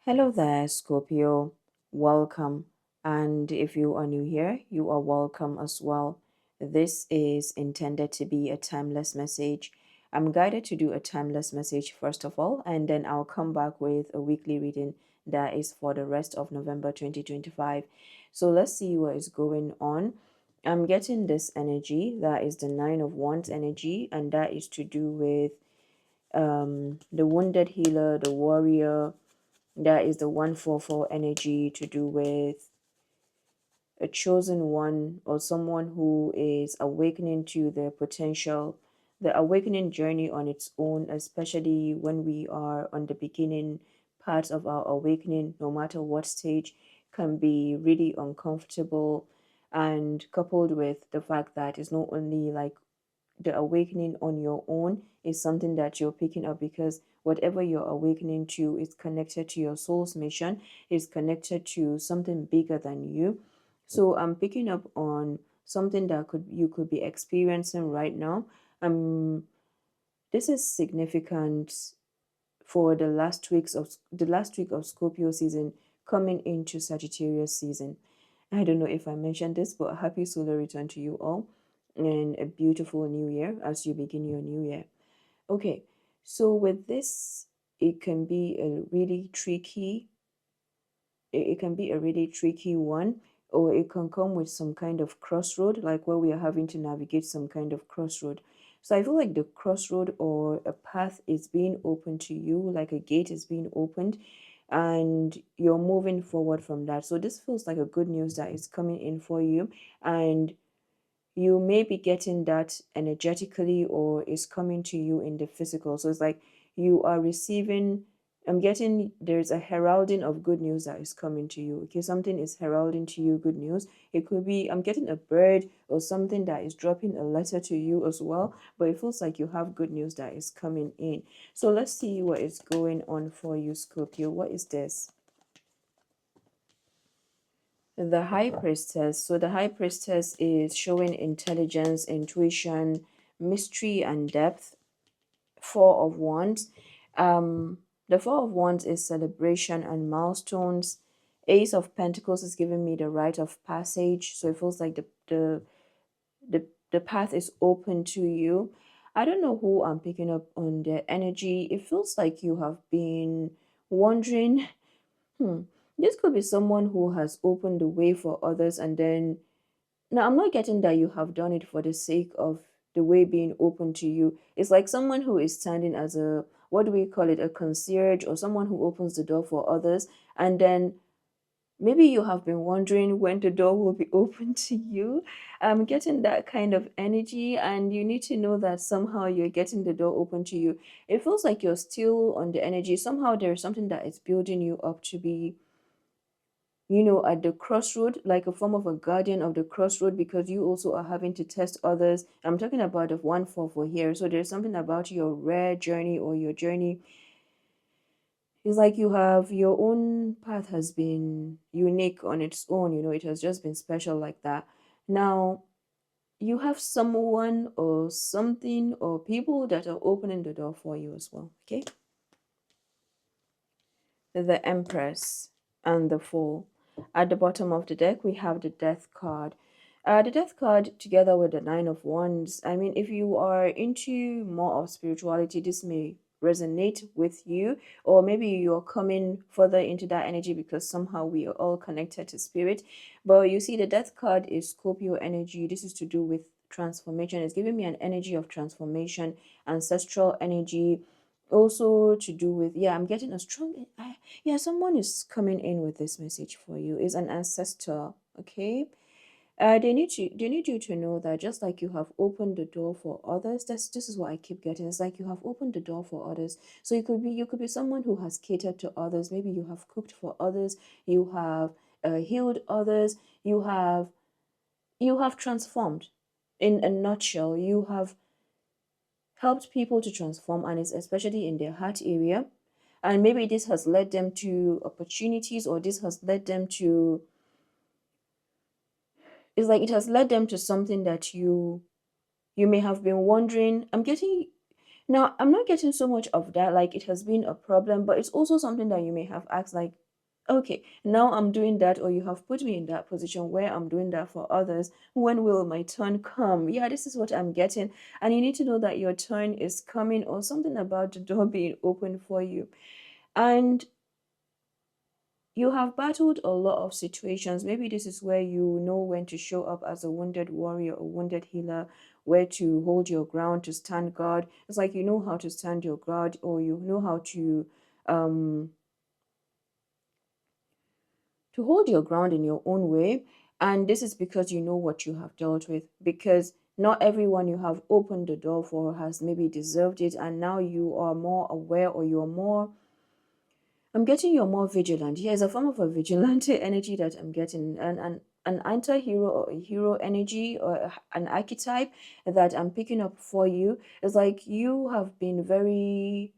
Hello there, Scorpio. Welcome. And if you are new here, you are welcome as well. This is intended to be a timeless message. I'm guided to do a timeless message first of all, and then I'll come back with a weekly reading that is for the rest of November 2025. So let's see what is going on. I'm getting this energy that is the Nine of Wands energy, and that is to do with the wounded healer, the warrior. That is the 144 energy to do with a chosen one or someone who is awakening to their potential, the awakening journey on its own, especially when we are on the beginning part of our awakening, no matter what stage, can be really uncomfortable. And coupled with the fact that it's not only like the awakening on your own is something that you're picking up, because whatever you're awakening to is connected to your soul's mission, is connected to something bigger than you. So I'm picking up on something that you could be experiencing right now. This is significant for the last week of Scorpio season coming into Sagittarius season. I don't know if I mentioned this, but happy solar return to you all and a beautiful new year as you begin your new year. Okay, so with this, it can be a really tricky, it can be a really tricky one, or it can come with some kind of crossroad, like where we are having to navigate some kind of crossroad. So I feel like the crossroad or a path is being opened to you, like a gate is being opened, and you're moving forward from that. So this feels like a good news that is coming in for you, and you may be getting that energetically or is coming to you in the physical. So it's like you are receiving, I'm getting there's a heralding of good news that is coming to you. Okay, something is heralding to you good news. It could be, I'm getting a bird or something that is dropping a letter to you as well, but it feels like you have good news that is coming in. So let's see what is going on for you, Scorpio. What is this? The High Priestess. So the High Priestess is showing intelligence, intuition, mystery, and depth. Four of Wands. The Four of Wands is celebration and milestones. Ace of Pentacles is giving me the rite of passage. So it feels like the path is open to you. I don't know who I'm picking up on their energy. It feels like you have been wondering. This could be someone who has opened the way for others, and then now I'm not getting that you have done it for the sake of the way being open to you. It's like someone who is standing as a, what do we call it, a concierge, or someone who opens the door for others, and then maybe you have been wondering when the door will be open to you. I'm getting that kind of energy, and you need to know that somehow you're getting the door open to you. It feels like you're still on the energy. Somehow there's something that is building you up to be, at the crossroad, like a form of a guardian of the crossroad, because you also are having to test others. I'm talking about the 144 here. So there's something about your rare journey or your journey. It's like you have your own path has been unique on its own, it has just been special like that. Now, you have someone or something or people that are opening the door for you as well, okay? The Empress and the Fool. At the bottom of the deck, we have the Death card. The Death card, together with the Nine of Wands. I mean, if you are into more of spirituality, this may resonate with you, or maybe you're coming further into that energy because somehow we are all connected to spirit. But you see, the Death card is Scorpio energy. This is to do with transformation. It's giving me an energy of transformation, ancestral energy, also to do with, yeah, I'm getting a strong, yeah, someone is coming in with this message for you, is an ancestor, okay? They need you to know that just like you have opened the door for others, this is what I keep getting. It's like you have opened the door for others. So you could be someone who has catered to others. Maybe you have cooked for others, you have healed others, you have transformed. In a nutshell, you have helped people to transform, and it's especially in their heart area. And maybe this has led them to opportunities, or this has led them to, it's like it has led them to something that you may have been wondering. I'm getting, Now, I'm not getting so much of that, like it has been a problem, but it's also something that you may have asked, like, okay, now I'm doing that, or you have put me in that position where I'm doing that for others. When will my turn come? Yeah, this is what I'm getting. And you need to know that your turn is coming, or something about the door being open for you. And you have battled a lot of situations. Maybe this is where you know when to show up as a wounded warrior or wounded healer, where to hold your ground, to stand guard. It's like you know how to stand your ground, or you know how um to hold your ground in your own way. And this is because you know what you have dealt with, because not everyone you have opened the door for has maybe deserved it, and now you are more aware, or you're more, I'm getting you're more vigilant. Here's a form of a vigilante energy that I'm getting, an anti-hero or a hero energy, or an archetype that I'm picking up for you. It's like you have been very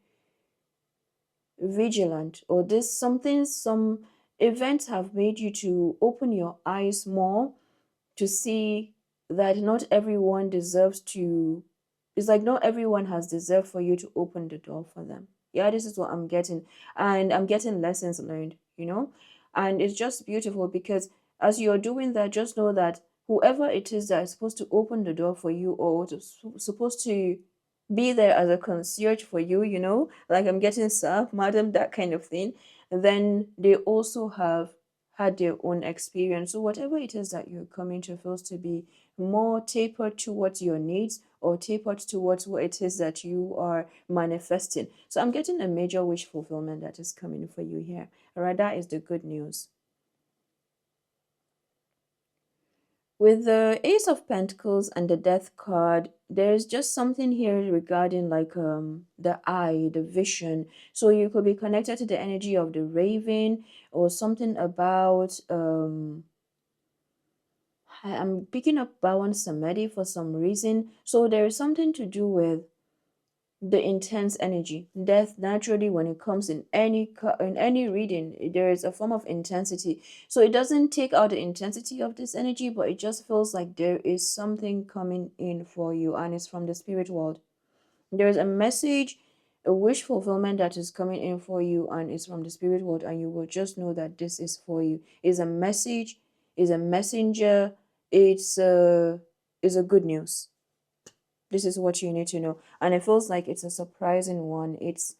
vigilant, or this something, some events have made you to open your eyes more to see that not everyone deserves to, it's like not everyone has deserved for you to open the door for them. Yeah, this is what I'm getting. And I'm getting lessons learned, you know? And it's just beautiful, because as you're doing that, just know that whoever it is that is supposed to open the door for you, or supposed to be there as a concierge for you, you know, like I'm getting sir, madam, that kind of thing, then they also have had their own experience. So whatever it is that you're coming to feels to be more tapered towards your needs, or tapered towards what it is that you are manifesting. So I'm getting a major wish fulfillment that is coming for you here. All right, that is the good news. With the Ace of Pentacles and the Death card, there's just something here regarding like the eye, the vision. So you could be connected to the energy of the raven, or something about I'm picking up Bhawan Samedi for some reason. So there is something to do with the intense energy. Death naturally, when it comes in any reading, there is a form of intensity. So it doesn't take out the intensity of this energy, but it just feels like there is something coming in for you, and it's from the spirit world. There's a message, a wish fulfillment that is coming in for you, and it's from the spirit world, and you will just know that this is for you. Is a message, is a messenger, it's a good news. This is what you need to know. And it feels like it's a surprising one. It's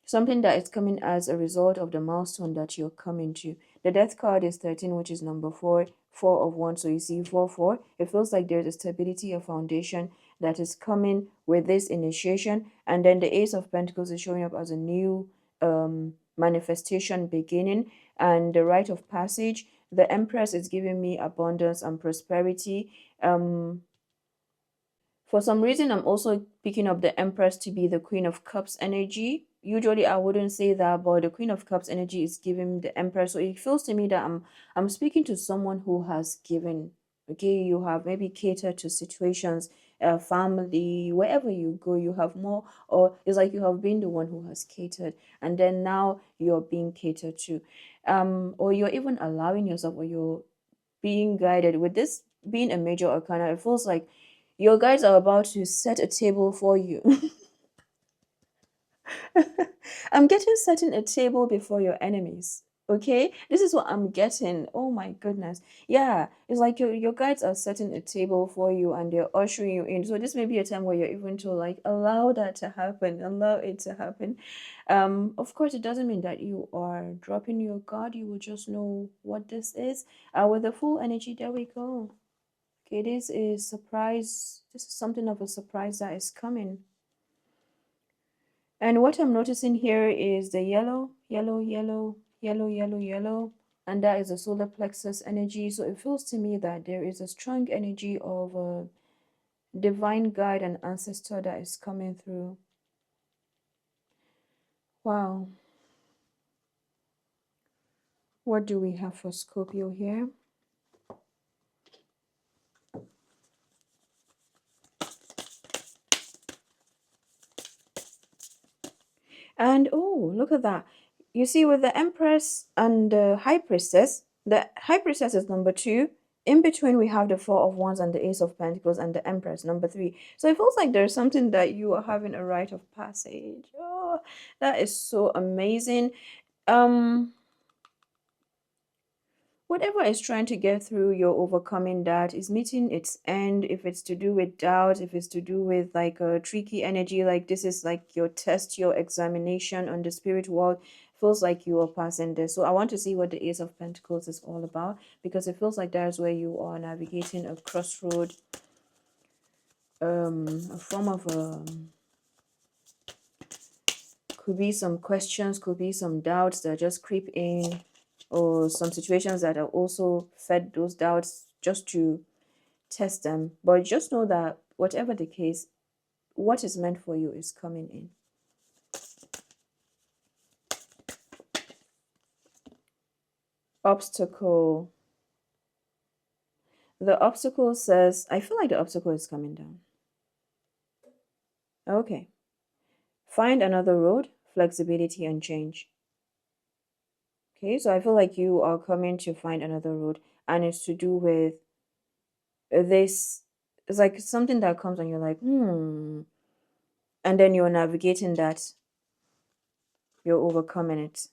something that is coming as a result of the milestone that you're coming to. The death card is 13, which is number 4, 4 of 1. So you see 4, 4. It feels like there's a stability, a foundation that is coming with this initiation. And then the Ace of Pentacles is showing up as a new manifestation beginning. And the Rite of Passage, the Empress is giving me abundance and prosperity. For some reason, I'm also picking up the Empress to be the Queen of Cups energy. Usually, I wouldn't say that, but the Queen of Cups energy is giving the Empress. So it feels to me that I'm speaking to someone who has given. Okay, you have maybe catered to situations, family, wherever you go, you have more, or it's like you have been the one who has catered, and then now you're being catered to, or you're even allowing yourself, or you're being guided with this being a major arcana. It feels like your guides are about to set a table for you. I'm getting setting a table before your enemies. Okay, this is what I'm getting. Oh my goodness. Yeah, it's like your guides are setting a table for you, and they're ushering you in. So this may be a time where you're even to like allow that to happen, allow it to happen. Of course, it doesn't mean that you are dropping your guard. You will just know what this is. With the full energy, there we go. Okay, this is surprise. This is something of a surprise that is coming. And what I'm noticing here is the yellow, yellow, yellow, yellow, yellow, yellow. And that is the solar plexus energy. So it feels to me that there is a strong energy of a divine guide and ancestor that is coming through. Wow. What do we have for Scorpio here? And oh, look at that. You see, with the Empress and the High Priestess is number 2, In between, we have the Four of Wands and the Ace of Pentacles and the Empress, number 3. So it feels like there's something that you are having a rite of passage. Oh, that is so amazing. Whatever is trying to get through, you're overcoming that, is meeting its end. If it's to do with doubt, if it's to do with like a tricky energy, like this is like your test, your examination on the spirit world, feels like you are passing this. So I want to see what the Ace of Pentacles is all about, because it feels like that's where you are navigating a crossroad, a form of could be some questions, could be some doubts that just creep in, or some situations that are also fed those doubts just to test them. But just know that whatever the case, what is meant for you is coming in. Obstacle. The obstacle says, I feel like the obstacle is coming down. Okay. Find another road, flexibility and change. Okay, so I feel like you are coming to find another road, and it's to do with this. It's like something that comes and you're like, and then you're navigating that, you're overcoming it.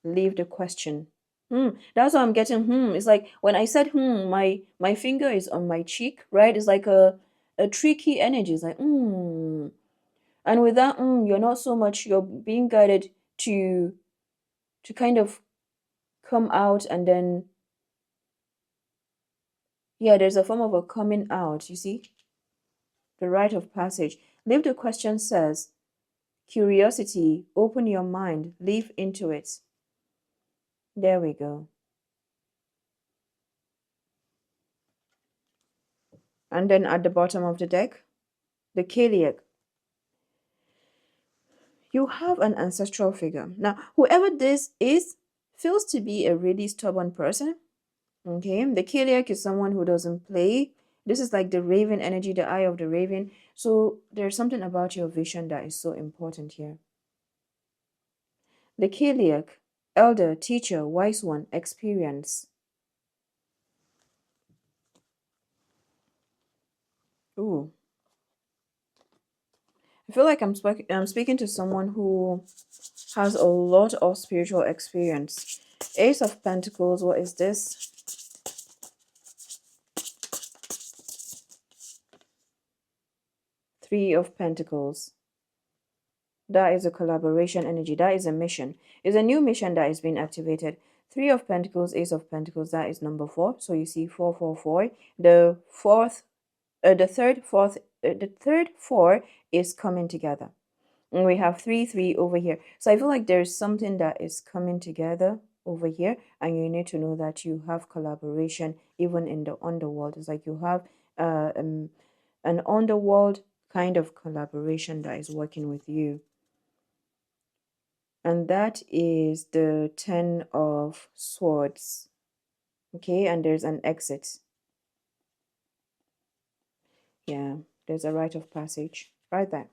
Leave the question. That's what I'm getting. It's like when I said my finger is on my cheek, right? It's like a tricky energy. It's like and with that you're not so much, you're being guided to kind of come out, and then yeah, there's a form of a coming out, you see? The rite of passage. Leave the question says, curiosity, open your mind, live into it. There we go. And then at the bottom of the deck, the Kaliak. You have an ancestral figure. Now, whoever this is feels to be a really stubborn person. Okay, the Kaliak is someone who doesn't play. This is like the raven energy, the eye of the raven. So there's something about your vision that is so important here. The Kaliak, elder, teacher, wise one, experience. Ooh. I feel like I'm speaking to someone who has a lot of spiritual experience. Ace of Pentacles, what is this? Three of Pentacles. That is a collaboration energy. That is a mission. It's a new mission that is being activated. Three of Pentacles, Ace of Pentacles, that is number 4. So you see 444. The third 4 is coming together. And we have 3 over here. So I feel like there's something that is coming together over here, and you need to know that you have collaboration even in the underworld. It's like you have an underworld kind of collaboration that is working with you. And that is the 10 of Swords. Okay, and there's an exit. Yeah, there's a rite of passage right there.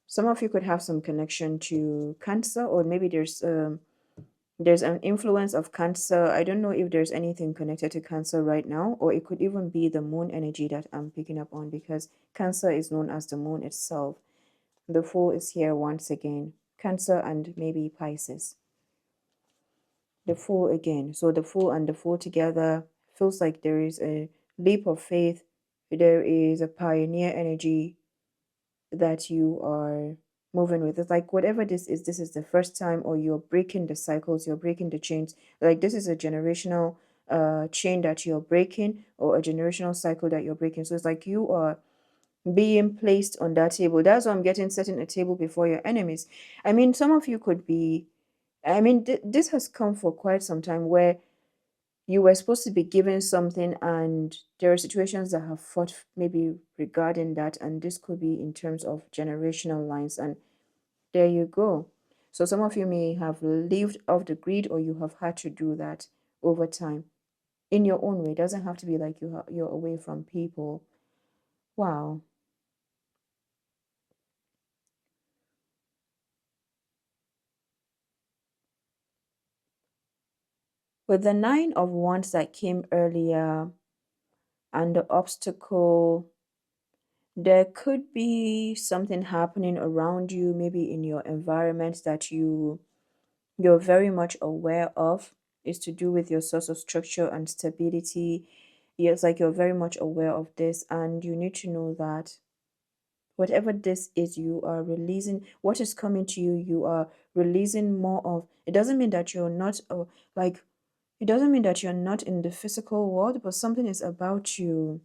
Some of you could have some connection to Cancer, or maybe there's an influence of Cancer. I don't know if there's anything connected to Cancer right now, or it could even be the moon energy that I'm picking up on, because Cancer is known as the moon itself. The Fool is here once again. Cancer and maybe Pisces. The Fool again. So the Fool and the Fool together feels like there is a leap of faith. There is a pioneer energy that you are moving with. It's like whatever this is the first time, or you're breaking the cycles, you're breaking the chains. Like this is a generational chain that you're breaking, or a generational cycle that you're breaking. So it's like you are being placed on that table. That's why I'm getting, setting a table before your enemies. I mean, some of you could be, this has come for quite some time, where you were supposed to be given something, and there are situations that have fought maybe regarding that, and this could be in terms of generational lines, and there you go. So some of you may have lived off the grid, or you have had to do that over time in your own way. It doesn't have to be like you're away from people. Wow. With the Nine of Wands that came earlier and the obstacle, there could be something happening around you, maybe in your environment that you're very much aware of. Is to do with your source of structure and stability. It's like you're very much aware of this, and you need to know that whatever this is, you are releasing what is coming to you. You are releasing more of it. Doesn't mean that you're not like it doesn't mean that you're not in the physical world, but something is about to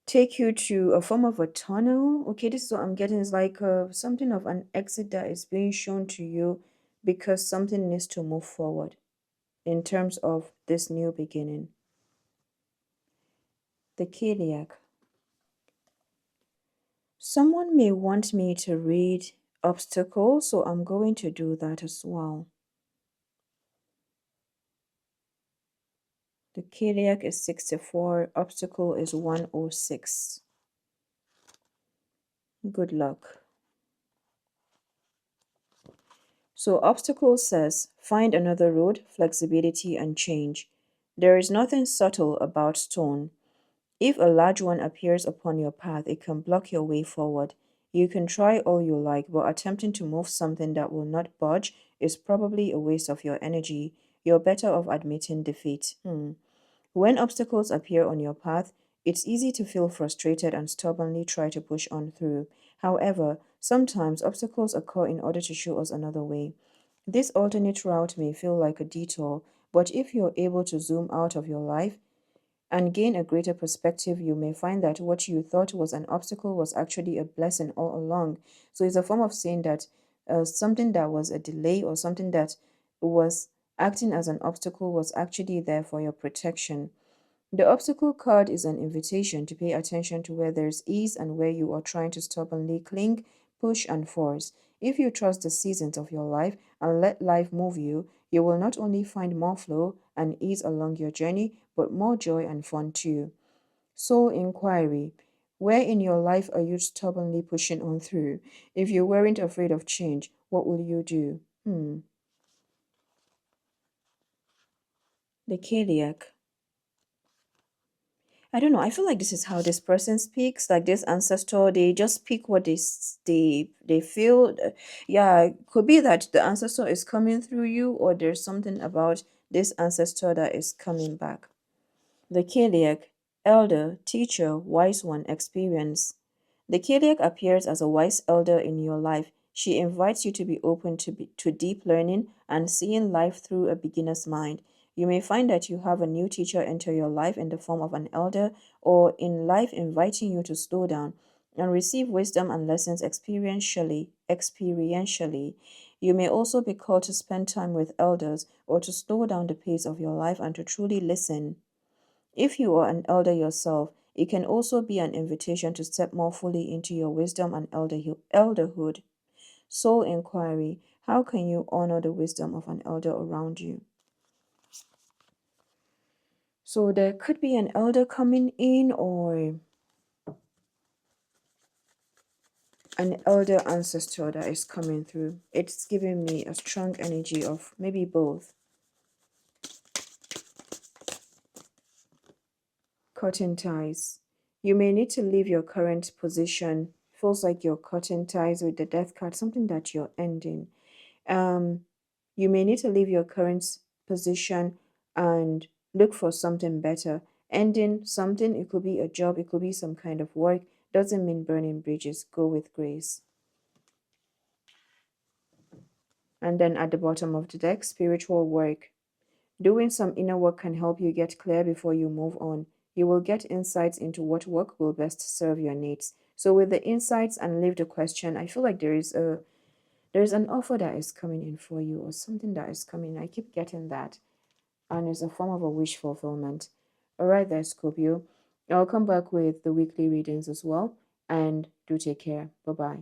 take you to a form of a tunnel. Okay, this is what I'm getting. It's like something of an exit that is being shown to you because something needs to move forward in terms of this new beginning. The Kiliak. Someone may want me to read obstacles, so I'm going to do that as well. The Kiliak is 64, obstacle is 106. Good luck. So obstacle says, find another road, flexibility and change. There is nothing subtle about stone. If a large one appears upon your path, it can block your way forward. You can try all you like, but attempting to move something that will not budge is probably a waste of your energy. You're better off admitting defeat. When obstacles appear on your path, it's easy to feel frustrated and stubbornly try to push on through. However, sometimes obstacles occur in order to show us another way. This alternate route may feel like a detour, but if you're able to zoom out of your life and gain a greater perspective, you may find that what you thought was an obstacle was actually a blessing all along. So it's a form of saying that something that was a delay or something that was acting as an obstacle was actually there for your protection. The obstacle card is an invitation to pay attention to where there's ease and where you are trying to stubbornly cling, push, and force. If you trust the seasons of your life and let life move you, you will not only find more flow and ease along your journey, but more joy and fun too. Soul inquiry. Where in your life are you stubbornly pushing on through? If you weren't afraid of change, what will you do? The Kiliak. I don't know. I feel like this is how this person speaks. Like this ancestor, they just speak what they feel. Yeah, it could be that the ancestor is coming through you, or there's something about this ancestor that is coming back. The Kiliak, elder, teacher, wise one, experience. The Kiliak appears as a wise elder in your life. She invites you to be open to deep learning and seeing life through a beginner's mind. You may find that you have a new teacher enter your life in the form of an elder, or in life inviting you to slow down and receive wisdom and lessons experientially. You may also be called to spend time with elders or to slow down the pace of your life and to truly listen. If you are an elder yourself, it can also be an invitation to step more fully into your wisdom and elderhood. Soul inquiry. How can you honor the wisdom of an elder around you? So there could be an elder coming in or an elder ancestor that is coming through. It's giving me a strong energy of maybe both. Cutting ties. You may need to leave your current position. Feels like you're cutting ties with the death card, something that you're ending. You may need to leave your current position and look for something better. Ending something, it could be a job, it could be some kind of work. Doesn't mean burning bridges. Go with grace. And then at the bottom of the deck, spiritual work. Doing some inner work can help you get clear before you move on. You will get insights into what work will best serve your needs. So with the insights and leave the question, I feel like there's an offer that is coming in for you or something that is coming. I keep getting that. And it's a form of a wish fulfillment. All right there, Scorpio. I'll come back with the weekly readings as well. And do take care. Bye-bye.